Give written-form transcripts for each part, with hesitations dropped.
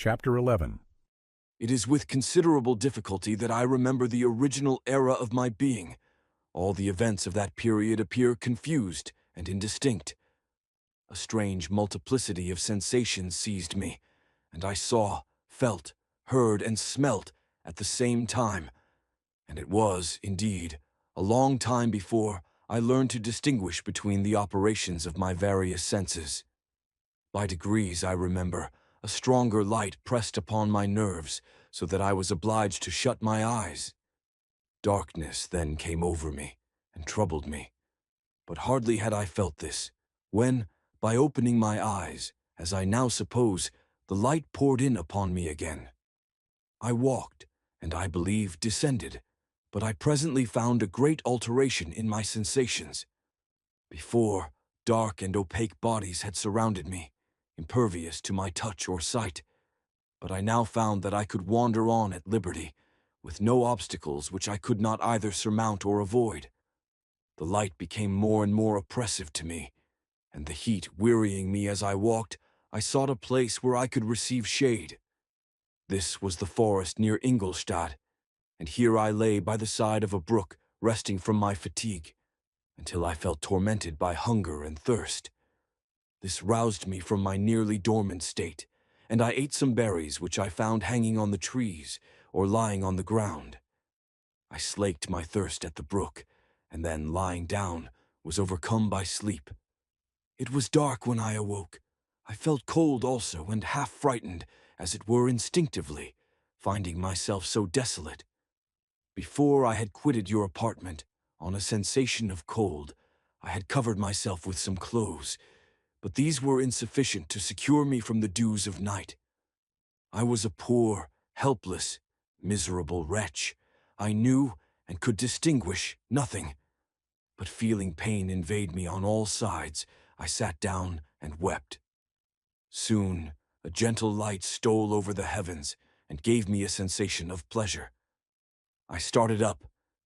Chapter 11. It is with considerable difficulty that I remember the original era of my being. All the events of that period appear confused and indistinct. A strange multiplicity of sensations seized me, and I saw, felt, heard, and smelt at the same time. And it was, indeed, a long time before I learned to distinguish between the operations of my various senses. By degrees, I remember, a stronger light pressed upon my nerves, so that I was obliged to shut my eyes. Darkness then came over me and troubled me. But hardly had I felt this, when, by opening my eyes, as I now suppose, the light poured in upon me again. I walked, and I believe descended, but I presently found a great alteration in my sensations. Before, dark and opaque bodies had surrounded me, impervious to my touch or sight, but I now found that I could wander on at liberty, with no obstacles which I could not either surmount or avoid. The light became more and more oppressive to me, and the heat wearying me as I walked, I sought a place where I could receive shade. This was the forest near Ingolstadt, and here I lay by the side of a brook, resting from my fatigue, until I felt tormented by hunger and thirst. This roused me from my nearly dormant state, and I ate some berries which I found hanging on the trees or lying on the ground. I slaked my thirst at the brook, and then, lying down, was overcome by sleep. It was dark when I awoke. I felt cold also, and half frightened, as it were instinctively, finding myself so desolate. Before I had quitted your apartment, on a sensation of cold, I had covered myself with some clothes, but these were insufficient to secure me from the dews of night. I was a poor, helpless, miserable wretch. I knew and could distinguish nothing. But feeling pain invade me on all sides, I sat down and wept. Soon, a gentle light stole over the heavens and gave me a sensation of pleasure. I started up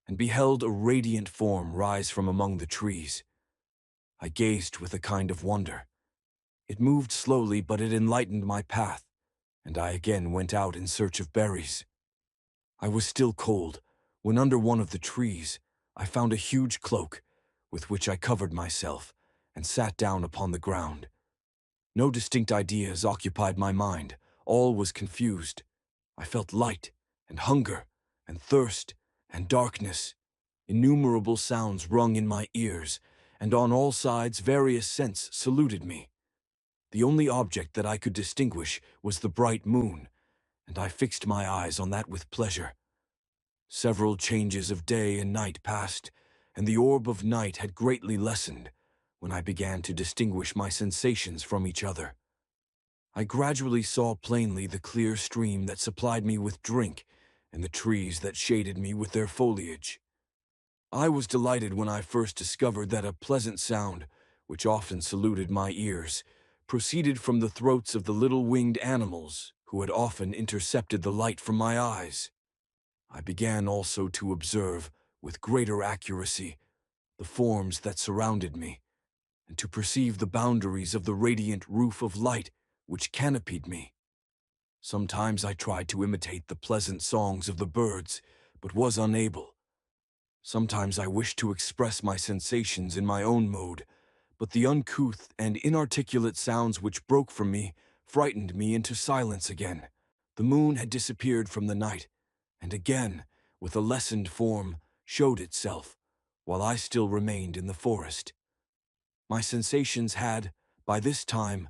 and beheld a radiant form rise from among the trees. I gazed with a kind of wonder. It moved slowly, but it enlightened my path, and I again went out in search of berries. I was still cold, when under one of the trees I found a huge cloak, with which I covered myself, and sat down upon the ground. No distinct ideas occupied my mind, all was confused. I felt light, and hunger, and thirst, and darkness. Innumerable sounds rung in my ears, and on all sides various scents saluted me. The only object that I could distinguish was the bright moon, and I fixed my eyes on that with pleasure. Several changes of day and night passed, and the orb of night had greatly lessened, when I began to distinguish my sensations from each other. I gradually saw plainly the clear stream that supplied me with drink, and the trees that shaded me with their foliage. I was delighted when I first discovered that a pleasant sound, which often saluted my ears, proceeded from the throats of the little winged animals who had often intercepted the light from my eyes. I began also to observe, with greater accuracy, the forms that surrounded me, and to perceive the boundaries of the radiant roof of light which canopied me. Sometimes I tried to imitate the pleasant songs of the birds, but was unable. Sometimes I wished to express my sensations in my own mode, but the uncouth and inarticulate sounds which broke from me frightened me into silence again. The moon had disappeared from the night, and again, with a lessened form, showed itself, while I still remained in the forest. My sensations had, by this time,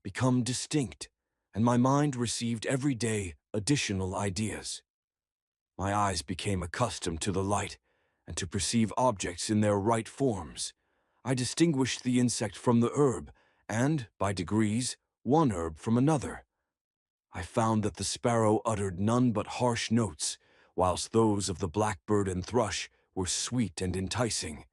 become distinct, and my mind received every day additional ideas. My eyes became accustomed to the light, and to perceive objects in their right forms. I distinguished the insect from the herb, and, by degrees, one herb from another. I found that the sparrow uttered none but harsh notes, whilst those of the blackbird and thrush were sweet and enticing.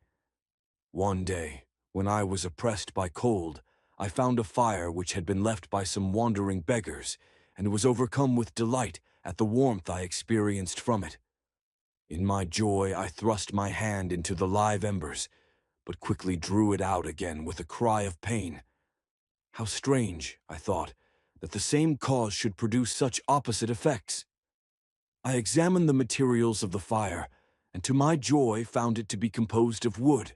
One day, when I was oppressed by cold, I found a fire which had been left by some wandering beggars, and was overcome with delight at the warmth I experienced from it. In my joy, I thrust my hand into the live embers, but quickly drew it out again with a cry of pain. How strange, I thought, that the same cause should produce such opposite effects. I examined the materials of the fire, and to my joy found it to be composed of wood.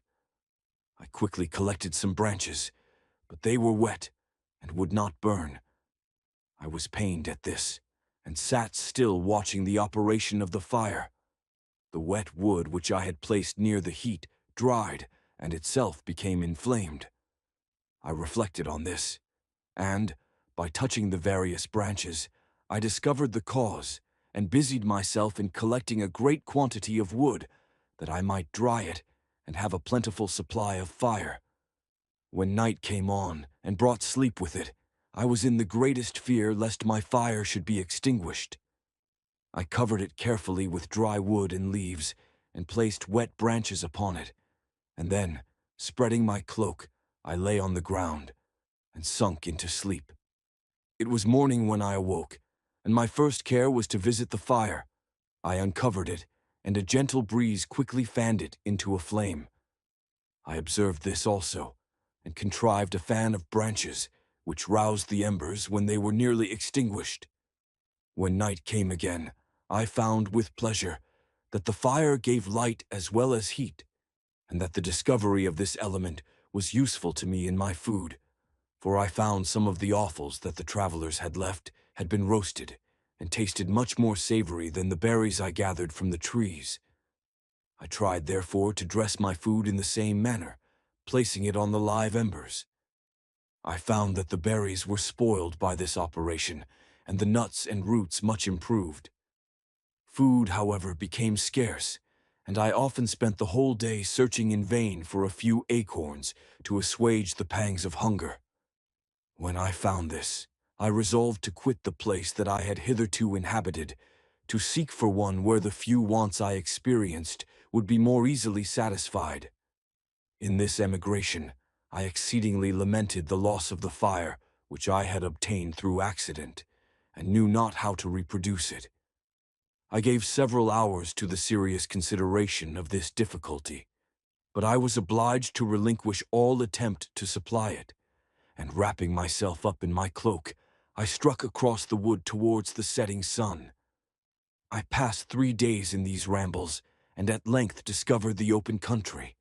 I quickly collected some branches, but they were wet and would not burn. I was pained at this, and sat still watching the operation of the fire. The wet wood which I had placed near the heat dried, and itself became inflamed. I reflected on this, and, by touching the various branches, I discovered the cause, and busied myself in collecting a great quantity of wood, that I might dry it, and have a plentiful supply of fire. When night came on, and brought sleep with it, I was in the greatest fear lest my fire should be extinguished. I covered it carefully with dry wood and leaves, and placed wet branches upon it, and then, spreading my cloak, I lay on the ground, and sunk into sleep. It was morning when I awoke, and my first care was to visit the fire. I uncovered it, and a gentle breeze quickly fanned it into a flame. I observed this also, and contrived a fan of branches, which roused the embers when they were nearly extinguished. When night came again, I found with pleasure that the fire gave light as well as heat, and that the discovery of this element was useful to me in my food, for I found some of the offals that the travelers had left had been roasted, and tasted much more savory than the berries I gathered from the trees. I tried, therefore, to dress my food in the same manner, placing it on the live embers. I found that the berries were spoiled by this operation, and the nuts and roots much improved. Food, however, became scarce, and I often spent the whole day searching in vain for a few acorns to assuage the pangs of hunger. When I found this, I resolved to quit the place that I had hitherto inhabited, to seek for one where the few wants I experienced would be more easily satisfied. In this emigration, I exceedingly lamented the loss of the fire which I had obtained through accident, and knew not how to reproduce it. I gave several hours to the serious consideration of this difficulty, but I was obliged to relinquish all attempt to supply it, and wrapping myself up in my cloak, I struck across the wood towards the setting sun. I passed 3 days in these rambles, and at length discovered the open country.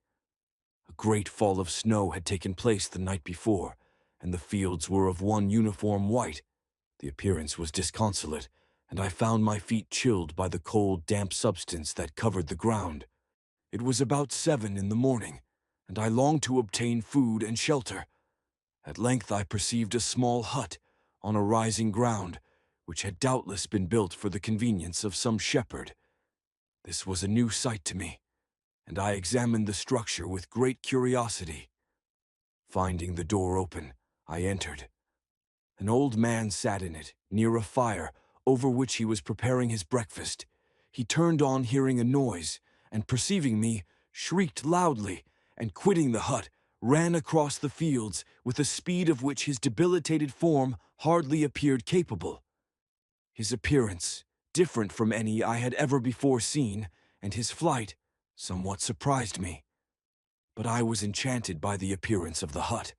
A great fall of snow had taken place the night before, and the fields were of one uniform white. The appearance was disconsolate, and I found my feet chilled by the cold, damp substance that covered the ground. It was about 7 in the morning, and I longed to obtain food and shelter. At length I perceived a small hut on a rising ground, which had doubtless been built for the convenience of some shepherd. This was a new sight to me, and I examined the structure with great curiosity. Finding the door open, I entered. An old man sat in it, near a fire, over which he was preparing his breakfast. He turned on hearing a noise, and perceiving me, shrieked loudly, and quitting the hut, ran across the fields with a speed of which his debilitated form hardly appeared capable. His appearance, different from any I had ever before seen, and his flight, somewhat surprised me. But I was enchanted by the appearance of the hut.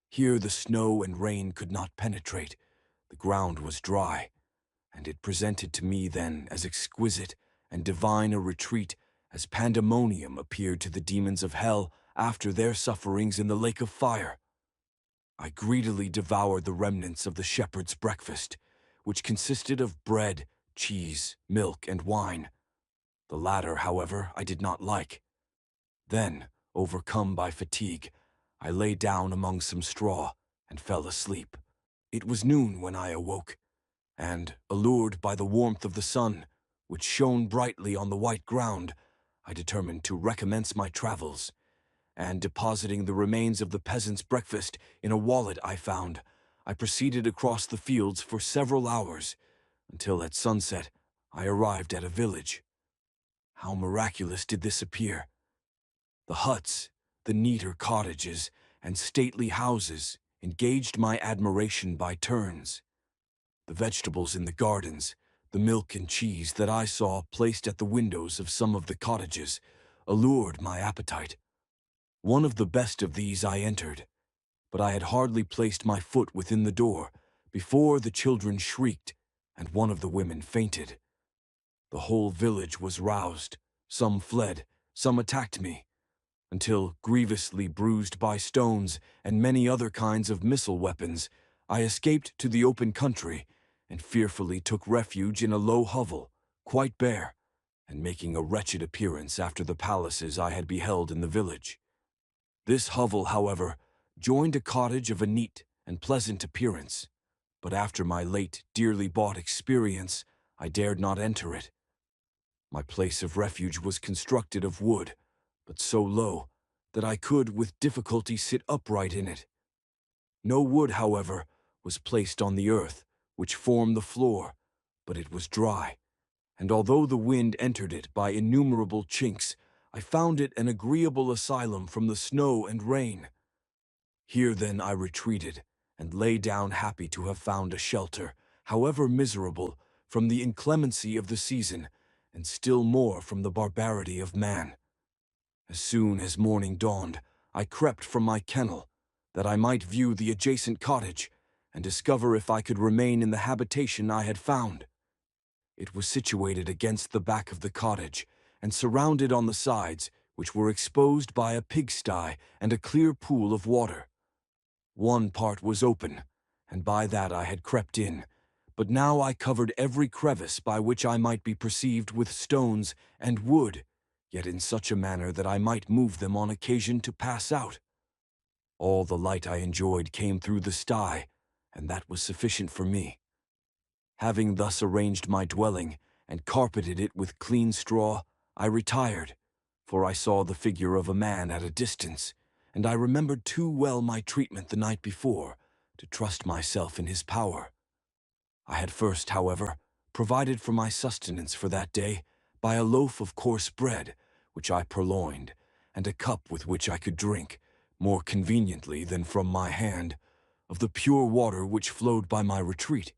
Here the snow and rain could not penetrate. The ground was dry, and it presented to me then as exquisite and divine a retreat as pandemonium appeared to the demons of hell after their sufferings in the lake of fire. I greedily devoured the remnants of the shepherd's breakfast, which consisted of bread, cheese, milk, and wine. The latter, however, I did not like. Then, overcome by fatigue, I lay down among some straw and fell asleep. It was noon when I awoke, and, allured by the warmth of the sun, which shone brightly on the white ground, I determined to recommence my travels, and depositing the remains of the peasant's breakfast in a wallet I found, I proceeded across the fields for several hours, until at sunset I arrived at a village. How miraculous did this appear! The huts, the neater cottages, and stately houses engaged my admiration by turns. The vegetables in the gardens, the milk and cheese that I saw placed at the windows of some of the cottages, allured my appetite. One of the best of these I entered, but I had hardly placed my foot within the door before the children shrieked and one of the women fainted. The whole village was roused. Some fled, some attacked me, until, grievously bruised by stones and many other kinds of missile weapons, I escaped to the open country and fearfully took refuge in a low hovel, quite bare, and making a wretched appearance after the palaces I had beheld in the village. This hovel, however, joined a cottage of a neat and pleasant appearance, but after my late, dearly bought experience, I dared not enter it. My place of refuge was constructed of wood, but so low that I could with difficulty sit upright in it. No wood, however, was placed on the earth, which formed the floor, but it was dry, and although the wind entered it by innumerable chinks, I found it an agreeable asylum from the snow and rain. Here then I retreated, and lay down happy to have found a shelter, however miserable, from the inclemency of the season, and still more from the barbarity of man. As soon as morning dawned, I crept from my kennel, that I might view the adjacent cottage, and discover if I could remain in the habitation I had found. It was situated against the back of the cottage, and surrounded on the sides, which were exposed by a pigsty and a clear pool of water. One part was open, and by that I had crept in, but now I covered every crevice by which I might be perceived with stones and wood, yet in such a manner that I might move them on occasion to pass out. All the light I enjoyed came through the sty, and that was sufficient for me. Having thus arranged my dwelling and carpeted it with clean straw, I retired, for I saw the figure of a man at a distance, and I remembered too well my treatment the night before to trust myself in his power. I had first, however, provided for my sustenance for that day by a loaf of coarse bread, which I purloined, and a cup with which I could drink, more conveniently than from my hand, of the pure water which flowed by my retreat.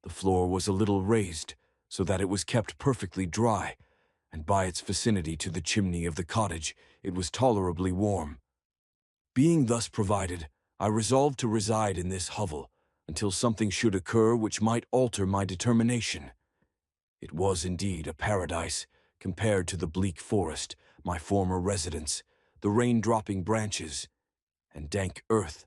The floor was a little raised, so that it was kept perfectly dry, and by its vicinity to the chimney of the cottage it was tolerably warm. Being thus provided, I resolved to reside in this hovel until something should occur which might alter my determination. It was indeed a paradise compared to the bleak forest, my former residence, the rain-dropping branches, and dank earth.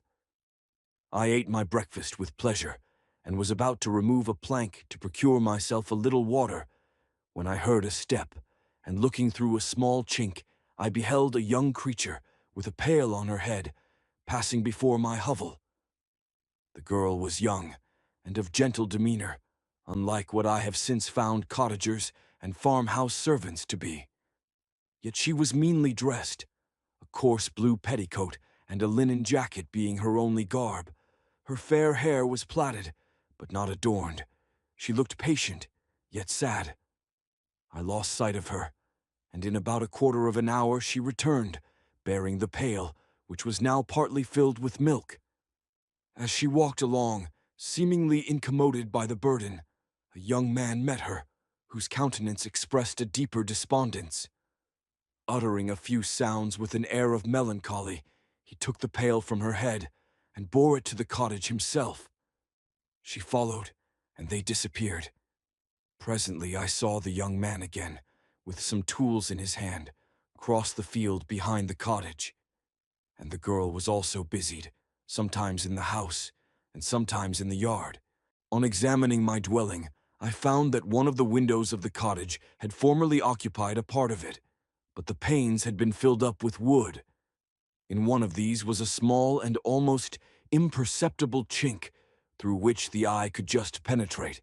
I ate my breakfast with pleasure, and was about to remove a plank to procure myself a little water, when I heard a step, and looking through a small chink, I beheld a young creature, with a pail on her head, passing before my hovel. The girl was young, and of gentle demeanor, unlike what I have since found cottagers and farmhouse servants to be. Yet she was meanly dressed, a coarse blue petticoat and a linen jacket being her only garb. Her fair hair was plaited, but not adorned. She looked patient, yet sad. I lost sight of her, and in about a quarter of an hour she returned, bearing the pail, which was now partly filled with milk. As she walked along, seemingly incommoded by the burden, a young man met her, whose countenance expressed a deeper despondence. Uttering a few sounds with an air of melancholy, he took the pail from her head and bore it to the cottage himself. She followed, and they disappeared. Presently I saw the young man again, with some tools in his hand, cross the field behind the cottage. And the girl was also busied, sometimes in the house, and sometimes in the yard. On examining my dwelling, I found that one of the windows of the cottage had formerly occupied a part of it, but the panes had been filled up with wood. In one of these was a small and almost imperceptible chink, through which the eye could just penetrate.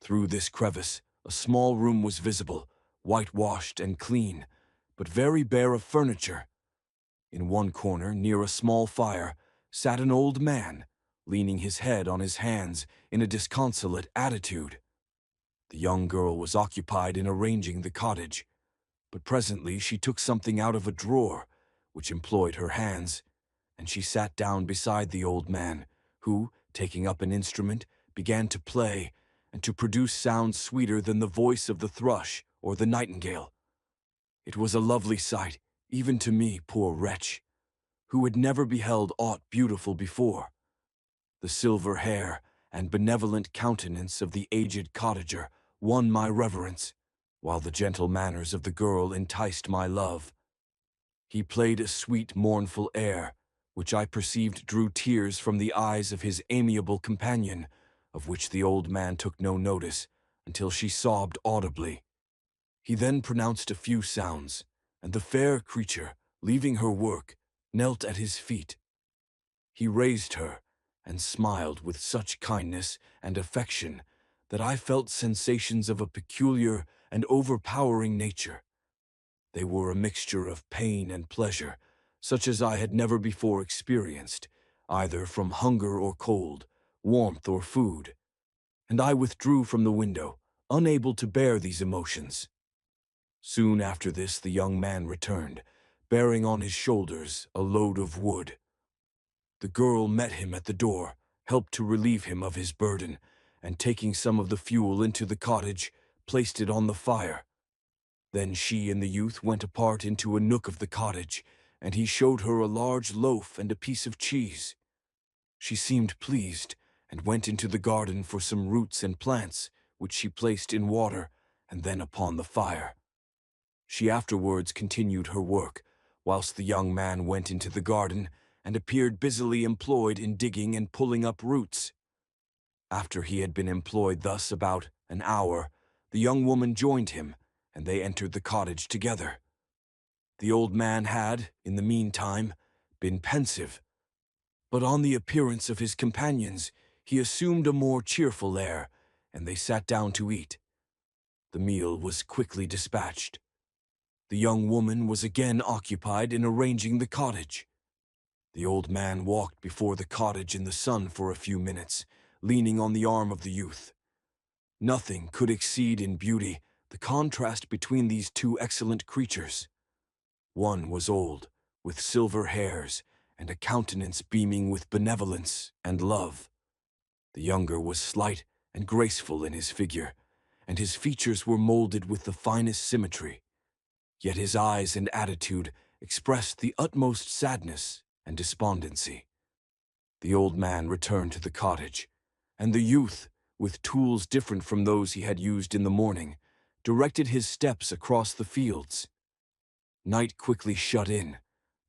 Through this crevice, a small room was visible, whitewashed and clean, but very bare of furniture. In one corner, near a small fire, sat an old man, leaning his head on his hands in a disconsolate attitude. The young girl was occupied in arranging the cottage, but presently she took something out of a drawer, which employed her hands, and she sat down beside the old man, who, taking up an instrument, began to play, and to produce sounds sweeter than the voice of the thrush or the nightingale. It was a lovely sight, even to me, poor wretch, who had never beheld aught beautiful before. The silver hair and benevolent countenance of the aged cottager won my reverence, while the gentle manners of the girl enticed my love. He played a sweet, mournful air, which I perceived drew tears from the eyes of his amiable companion, of which the old man took no notice, until she sobbed audibly. He then pronounced a few sounds, and the fair creature, leaving her work, knelt at his feet. He raised her, and smiled with such kindness and affection that I felt sensations of a peculiar and overpowering nature. They were a mixture of pain and pleasure, such as I had never before experienced, either from hunger or cold, warmth or food, and I withdrew from the window, unable to bear these emotions. Soon after this the young man returned, bearing on his shoulders a load of wood. The girl met him at the door, helped to relieve him of his burden, and taking some of the fuel into the cottage, placed it on the fire. Then she and the youth went apart into a nook of the cottage, and he showed her a large loaf and a piece of cheese. She seemed pleased, and went into the garden for some roots and plants, which she placed in water, and then upon the fire. She afterwards continued her work, whilst the young man went into the garden, and appeared busily employed in digging and pulling up roots. After he had been employed thus about an hour, the young woman joined him, and they entered the cottage together. The old man had, in the meantime, been pensive, but on the appearance of his companions, he assumed a more cheerful air, and they sat down to eat. The meal was quickly dispatched. The young woman was again occupied in arranging the cottage. The old man walked before the cottage in the sun for a few minutes, leaning on the arm of the youth. Nothing could exceed in beauty the contrast between these two excellent creatures. One was old, with silver hairs, and a countenance beaming with benevolence and love. The younger was slight and graceful in his figure, and his features were molded with the finest symmetry. Yet his eyes and attitude expressed the utmost sadness and despondency. The old man returned to the cottage, and the youth, with tools different from those he had used in the morning, directed his steps across the fields. Night quickly shut in,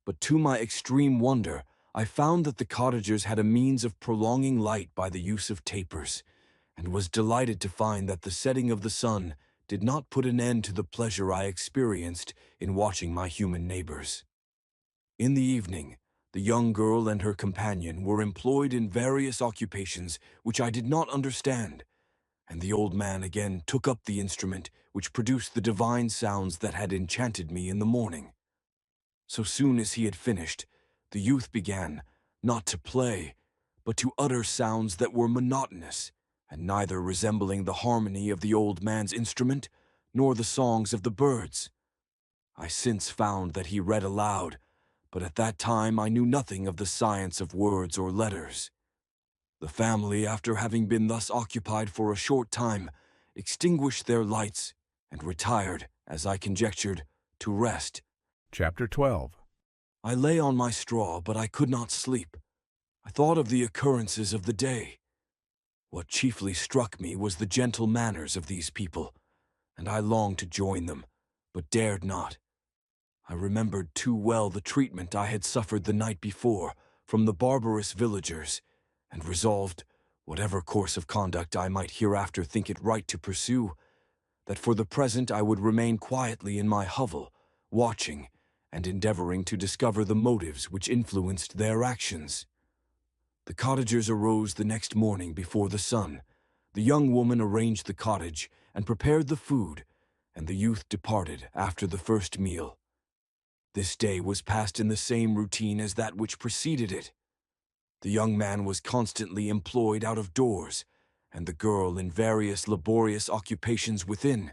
but to my extreme wonder, I found that the cottagers had a means of prolonging light by the use of tapers, and was delighted to find that the setting of the sun did not put an end to the pleasure I experienced in watching my human neighbors. In the evening, the young girl and her companion were employed in various occupations which I did not understand, and the old man again took up the instrument which produced the divine sounds that had enchanted me in the morning. So soon as he had finished, the youth began, not to play, but to utter sounds that were monotonous, and neither resembling the harmony of the old man's instrument, nor the songs of the birds. I since found that he read aloud, but at that time I knew nothing of the science of words or letters. The family, after having been thus occupied for a short time, extinguished their lights and retired, as I conjectured, to rest. Chapter 12. I lay on my straw, but I could not sleep. I thought of the occurrences of the day. What chiefly struck me was the gentle manners of these people, and I longed to join them, but dared not. I remembered too well the treatment I had suffered the night before from the barbarous villagers, and resolved, whatever course of conduct I might hereafter think it right to pursue, that for the present I would remain quietly in my hovel, watching and endeavoring to discover the motives which influenced their actions. The cottagers arose the next morning before the sun. The young woman arranged the cottage and prepared the food, and the youth departed after the first meal. This day was passed in the same routine as that which preceded it. The young man was constantly employed out of doors, and the girl in various laborious occupations within.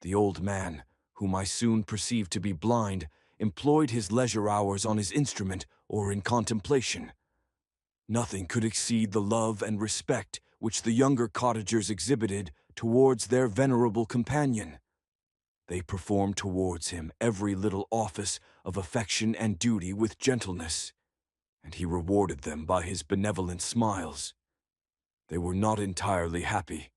The old man, whom I soon perceived to be blind, employed his leisure hours on his instrument or in contemplation. Nothing could exceed the love and respect which the younger cottagers exhibited towards their venerable companion. They performed towards him every little office of affection and duty with gentleness, and he rewarded them by his benevolent smiles. They were not entirely happy.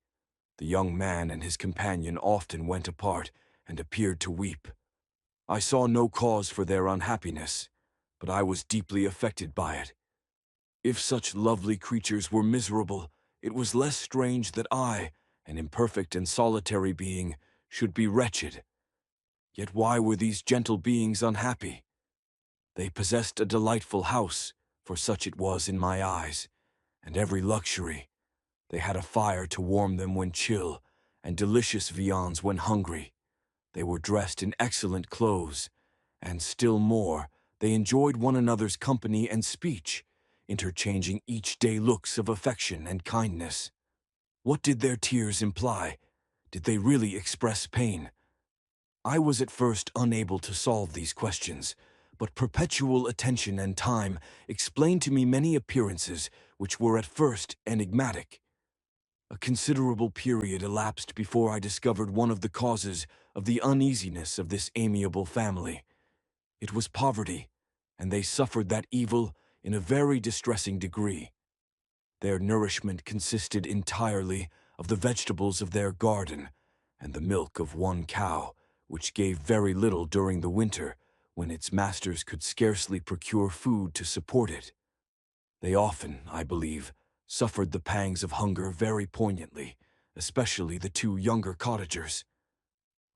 The young man and his companion often went apart and appeared to weep. I saw no cause for their unhappiness, but I was deeply affected by it. If such lovely creatures were miserable, it was less strange that I, an imperfect and solitary being, should be wretched. Yet why were these gentle beings unhappy? They possessed a delightful house, for such it was in my eyes, and every luxury. They had a fire to warm them when chill, and delicious viands when hungry. They were dressed in excellent clothes, and still more, they enjoyed one another's company and speech, interchanging each day looks of affection and kindness. What did their tears imply? Did they really express pain? I was at first unable to solve these questions, but perpetual attention and time explained to me many appearances which were at first enigmatic. A considerable period elapsed before I discovered one of the causes of the uneasiness of this amiable family. It was poverty, and they suffered that evil in a very distressing degree. Their nourishment consisted entirely of the vegetables of their garden and the milk of one cow, which gave very little during the winter, when its masters could scarcely procure food to support it. They often, I believe, suffered the pangs of hunger very poignantly, especially the two younger cottagers.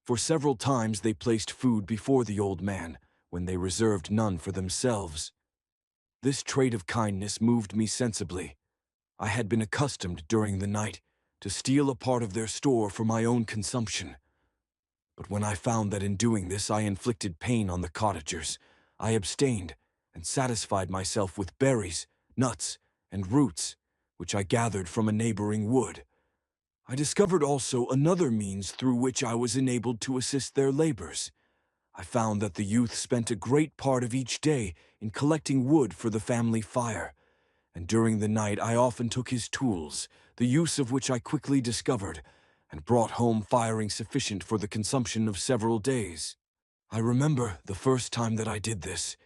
For several times they placed food before the old man, when they reserved none for themselves. This trait of kindness moved me sensibly. I had been accustomed during the night to steal a part of their store for my own consumption. But when I found that in doing this I inflicted pain on the cottagers, I abstained and satisfied myself with berries, nuts, and roots, which I gathered from a neighboring wood. I discovered also another means through which I was enabled to assist their labors. I found that the youth spent a great part of each day in collecting wood for the family fire, and during the night I often took his tools, the use of which I quickly discovered, and brought home firing sufficient for the consumption of several days. I remember the first time that I did this.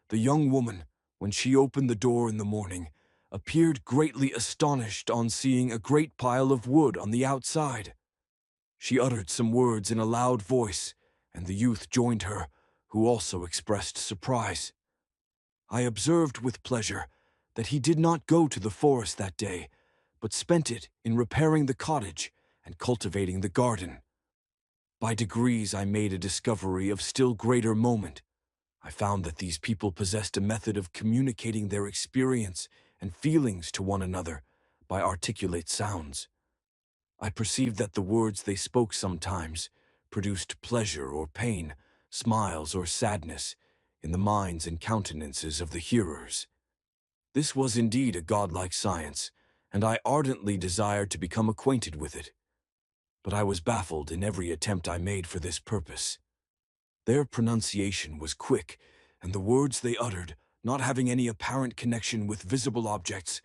The young woman, when she opened the door in the morning, appeared greatly astonished on seeing a great pile of wood on the outside. She uttered some words in a loud voice, and the youth joined her, who also expressed surprise. I observed with pleasure that he did not go to the forest that day, but spent it in repairing the cottage and cultivating the garden. By degrees I made a discovery of still greater moment. I found that these people possessed a method of communicating their experience and feelings to one another by articulate sounds. I perceived that the words they spoke sometimes produced pleasure or pain, smiles or sadness, in the minds and countenances of the hearers. This was indeed a godlike science, and I ardently desired to become acquainted with it. But I was baffled in every attempt I made for this purpose. Their pronunciation was quick, and the words they uttered, not having any apparent connection with visible objects,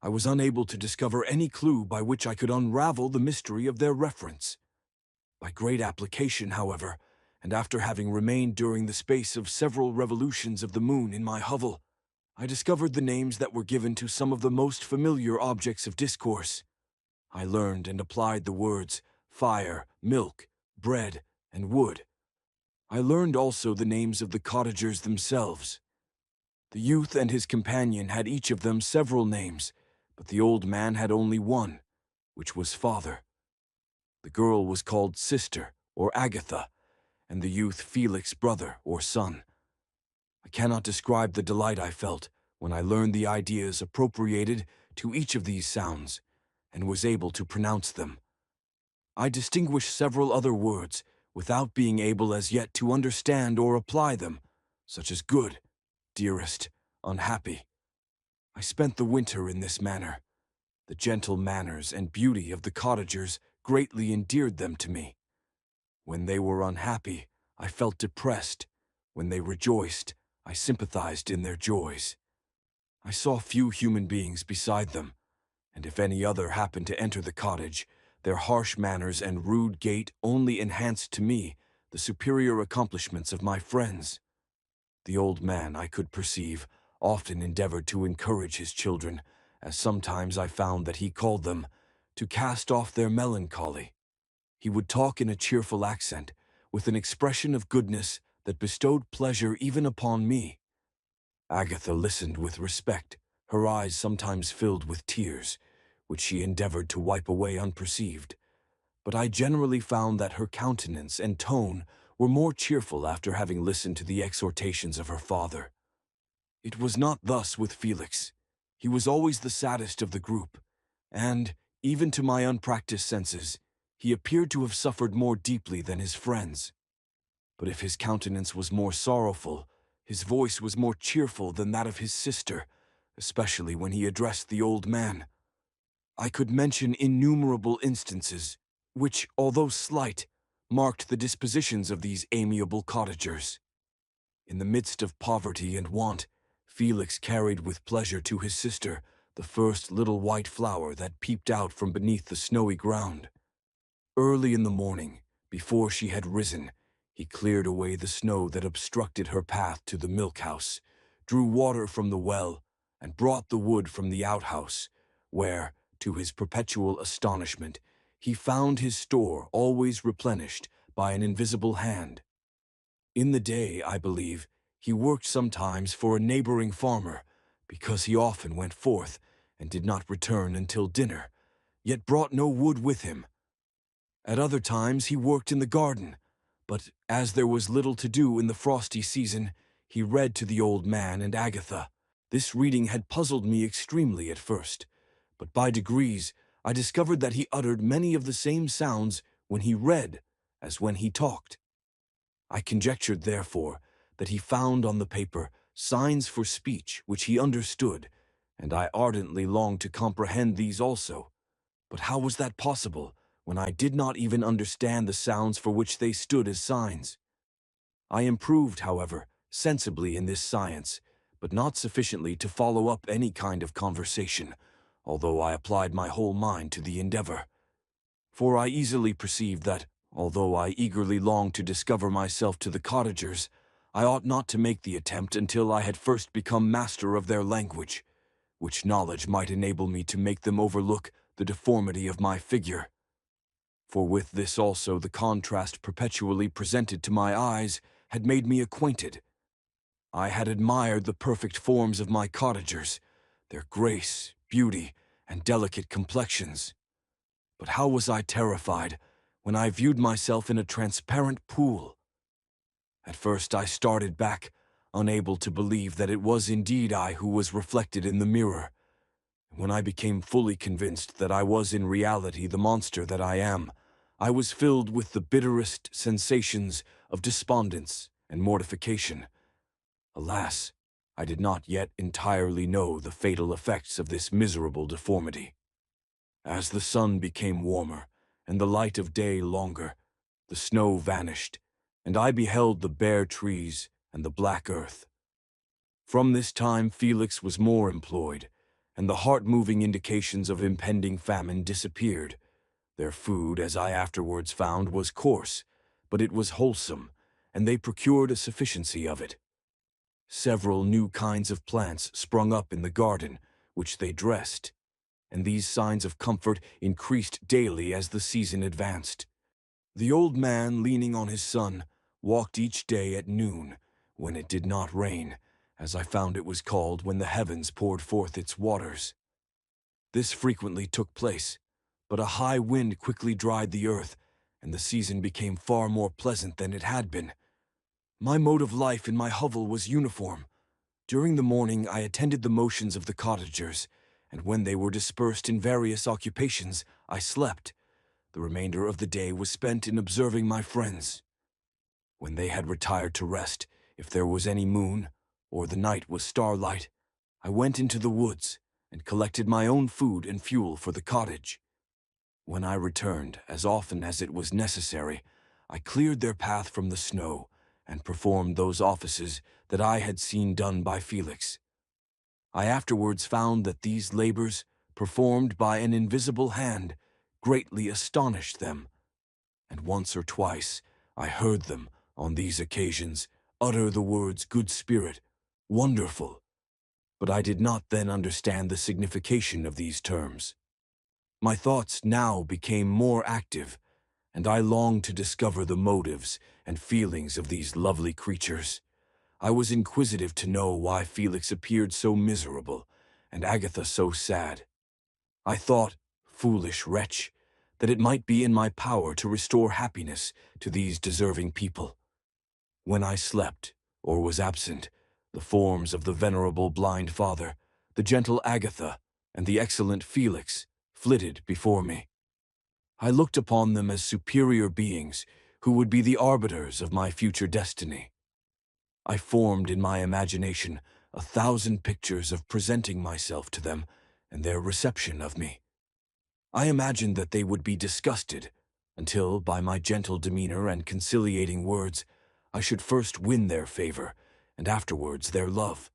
I was unable to discover any clue by which I could unravel the mystery of their reference. By great application, however, and after having remained during the space of several revolutions of the moon in my hovel, I discovered the names that were given to some of the most familiar objects of discourse. I learned and applied the words fire, milk, bread, and wood. I learned also the names of the cottagers themselves. The youth and his companion had each of them several names, but the old man had only one, which was father. The girl was called sister, or Agatha, and the youth Felix, brother, or son. I cannot describe the delight I felt when I learned the ideas appropriated to each of these sounds, and was able to pronounce them. I distinguished several other words, without being able as yet to understand or apply them, such as good, dearest, unhappy. I spent the winter in this manner. The gentle manners and beauty of the cottagers greatly endeared them to me. When they were unhappy, I felt depressed. When they rejoiced, I sympathized in their joys. I saw few human beings beside them, and if any other happened to enter the cottage, their harsh manners and rude gait only enhanced to me the superior accomplishments of my friends. The old man, I could perceive, often endeavored to encourage his children, as sometimes I found that he called them, to cast off their melancholy. He would talk in a cheerful accent, with an expression of goodness that bestowed pleasure even upon me. Agatha listened with respect, her eyes sometimes filled with tears, which she endeavored to wipe away unperceived. But I generally found that her countenance and tone were more cheerful after having listened to the exhortations of her father. It was not thus with Felix. He was always the saddest of the group, and, even to my unpracticed senses, he appeared to have suffered more deeply than his friends. But if his countenance was more sorrowful, his voice was more cheerful than that of his sister, especially when he addressed the old man. I could mention innumerable instances, which, although slight, marked the dispositions of these amiable cottagers. In the midst of poverty and want, Felix carried with pleasure to his sister the first little white flower that peeped out from beneath the snowy ground. Early in the morning, before she had risen, he cleared away the snow that obstructed her path to the milk-house, drew water from the well, and brought the wood from the outhouse, where, to his perpetual astonishment, he found his store always replenished by an invisible hand. In the day, I believe, he worked sometimes for a neighboring farmer, because he often went forth and did not return until dinner, yet brought no wood with him. At other times he worked in the garden, but as there was little to do in the frosty season, he read to the old man and Agatha. This reading had puzzled me extremely at first, but by degrees I discovered that he uttered many of the same sounds when he read as when he talked. I conjectured, therefore, that he found on the paper signs for speech which he understood, and I ardently longed to comprehend these also. But how was that possible, when I did not even understand the sounds for which they stood as signs? I improved, however, sensibly in this science, but not sufficiently to follow up any kind of conversation, although I applied my whole mind to the endeavor. For I easily perceived that, although I eagerly longed to discover myself to the cottagers, I ought not to make the attempt until I had first become master of their language, which knowledge might enable me to make them overlook the deformity of my figure. For with this also the contrast perpetually presented to my eyes had made me acquainted. I had admired the perfect forms of my cottagers, their grace, beauty, and delicate complexions. But how was I terrified when I viewed myself in a transparent pool? At first I started back, unable to believe that it was indeed I who was reflected in the mirror. When I became fully convinced that I was in reality the monster that I am, I was filled with the bitterest sensations of despondence and mortification. Alas, I did not yet entirely know the fatal effects of this miserable deformity. As the sun became warmer, and the light of day longer, the snow vanished, and I beheld the bare trees and the black earth. From this time Felix was more employed, and the heart-moving indications of impending famine disappeared. Their food, as I afterwards found, was coarse, but it was wholesome, and they procured a sufficiency of it. Several new kinds of plants sprung up in the garden, which they dressed, and these signs of comfort increased daily as the season advanced. The old man, leaning on his son, walked each day at noon, when it did not rain, as I found it was called when the heavens poured forth its waters. This frequently took place, but a high wind quickly dried the earth, and the season became far more pleasant than it had been. My mode of life in my hovel was uniform. During the morning I attended the motions of the cottagers, and when they were dispersed in various occupations, I slept. The remainder of the day was spent in observing my friends. When they had retired to rest, if there was any moon, or the night was starlight, I went into the woods and collected my own food and fuel for the cottage. When I returned, as often as it was necessary, I cleared their path from the snow and performed those offices that I had seen done by Felix. I afterwards found that these labors, performed by an invisible hand, greatly astonished them, and once or twice I heard them, on these occasions, utter the words good spirit, wonderful, but I did not then understand the signification of these terms. My thoughts now became more active, and I longed to discover the motives and feelings of these lovely creatures. I was inquisitive to know why Felix appeared so miserable, and Agatha so sad. I thought, foolish wretch, that it might be in my power to restore happiness to these deserving people. When I slept, or was absent, the forms of the venerable blind father, the gentle Agatha, and the excellent Felix flitted before me. I looked upon them as superior beings who would be the arbiters of my future destiny. I formed in my imagination 1,000 pictures of presenting myself to them and their reception of me. I imagined that they would be disgusted, until, by my gentle demeanor and conciliating words, I should first win their favor, and afterwards their love.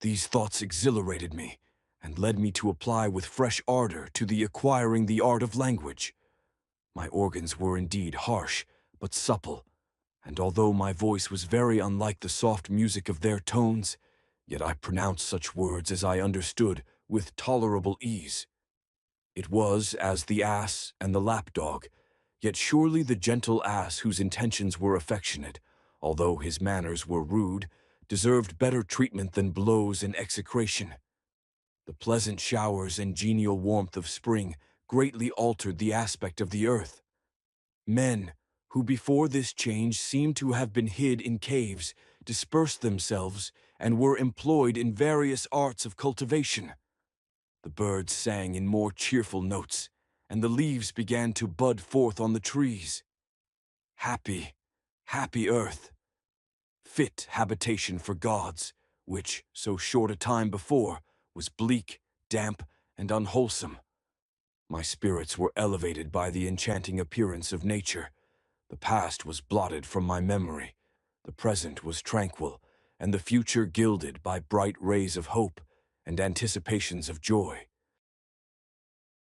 These thoughts exhilarated me, and led me to apply with fresh ardor to the acquiring the art of language. My organs were indeed harsh, but supple, and although my voice was very unlike the soft music of their tones, yet I pronounced such words as I understood with tolerable ease. It was as the ass and the lapdog, yet surely the gentle ass whose intentions were affectionate, although his manners were rude, deserved better treatment than blows and execration. The pleasant showers and genial warmth of spring greatly altered the aspect of the earth. Men, who before this change seemed to have been hid in caves, dispersed themselves and were employed in various arts of cultivation. The birds sang in more cheerful notes, and the leaves began to bud forth on the trees. Happy, happy earth! Fit habitation for gods, which, so short a time before, was bleak, damp, and unwholesome. My spirits were elevated by the enchanting appearance of nature. The past was blotted from my memory, the present was tranquil, and the future gilded by bright rays of hope and anticipations of joy.